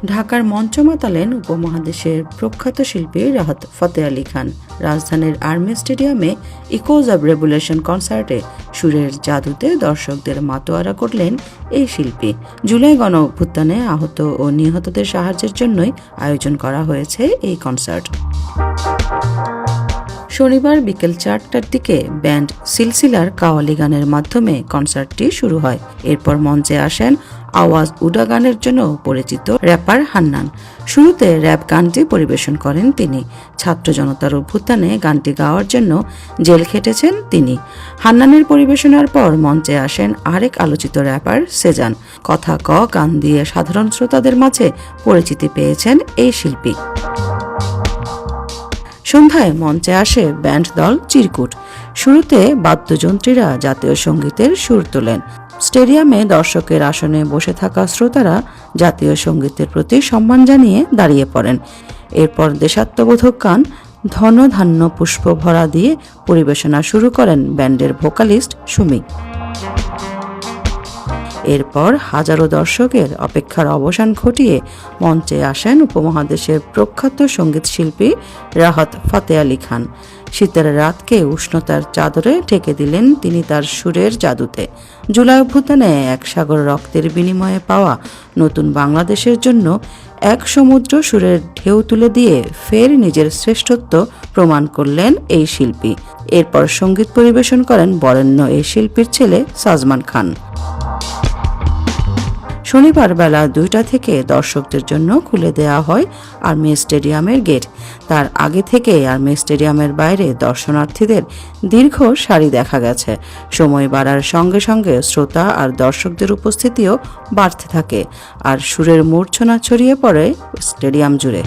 ঢাকার মঞ্চ মাতালেন উপমহাদেশের প্রখ্যাত শিল্পী রাহাত ফতেহ আলী খান। রাজধানীর আর্মি স্টেডিয়ামে ইকোজ অব রেভুলেশন কনসার্টে সুরের জাদুতে দর্শকদের মাতোয়ারা করলেন এই শিল্পী। জুলাই গণ অভ্যুত্থানে আহত ও নিহতদের সাহায্যের জন্যই আয়োজন করা হয়েছে এই কনসার্ট। শনিবার বিকেল 4টার দিকে ব্যান্ড সিলসিলার কাওয়ালি গানের মাধ্যমে কনসার্টটি শুরু হয়। এরপর মঞ্চে আসেন আওয়াজ উডা গানের জন্য পরিচিত র্যাপার হান্নান। শুরুতে র্যাপ গানটি পরিবেশন করেন তিনি। ছাত্র জনতার অভ্যুত্থানে গানটি গাওয়ার জন্য জেল খেটেছেন তিনি। হান্নানের পরিবেশনার পর মঞ্চে আসেন আরেক আলোচিত র্যাপার সেজান। কথা ক গান দিয়ে সাধারণ শ্রোতাদের মাঝে পরিচিতি পেয়েছেন এই শিল্পী। সন্ধ্যায় মঞ্চে আসে ব্যান্ড দল চিরকুট। শুরুতে বাদ্যযন্ত্রীরা জাতীয় সঙ্গীতের সুর তোলেন। স্টেডিয়ামে দর্শকের আসনে বসে থাকা শ্রোতারা জাতীয় সঙ্গীতের প্রতি সম্মান জানিয়ে দাঁড়িয়ে পড়েন। এরপর দেশাত্মবোধক গান ধন ধান্য পুষ্প ভরা দিয়ে পরিবেশনা শুরু করেন ব্যান্ডের ভোকালিস্ট সুমি। এরপর হাজারো দর্শকের অপেক্ষার অবসান ঘটিয়ে মঞ্চে আসেন উপমহাদেশের প্রখ্যাত সঙ্গীত শিল্পী রাহাত ফতেহ আলী খান। শীতের রাতকে উষ্ণতার চাদরে ঢেকে দিলেন তিনি তার সুরের জাদুতে। জুলাই অভ্যুত্থানে এক সাগর রক্তের বিনিময়ে পাওয়া নতুন বাংলাদেশের জন্য এক সমুদ্র সুরের ঢেউ তুলে দিয়ে ফের নিজের শ্রেষ্ঠত্ব প্রমাণ করলেন এই শিল্পী। এরপর সঙ্গীত পরিবেশন করেন বরেণ্য এই শিল্পীর ছেলে সাজমান খান। শনিবার বেলা 2টা থেকে দর্শকদের জন্য খুলে দেওয়া হয় আর্মি স্টেডিয়ামের গেট। তার আগে থেকে আর্মি স্টেডিয়ামের বাইরে দর্শনার্থীদের দীর্ঘ সারি দেখা গেছে। সময় বাড়ার সঙ্গে সঙ্গে শ্রোতা আর দর্শকদের উপস্থিতিও বাড়তে থাকে আর সুরের মূর্ছনা ছড়িয়ে পড়ে স্টেডিয়াম জুড়ে।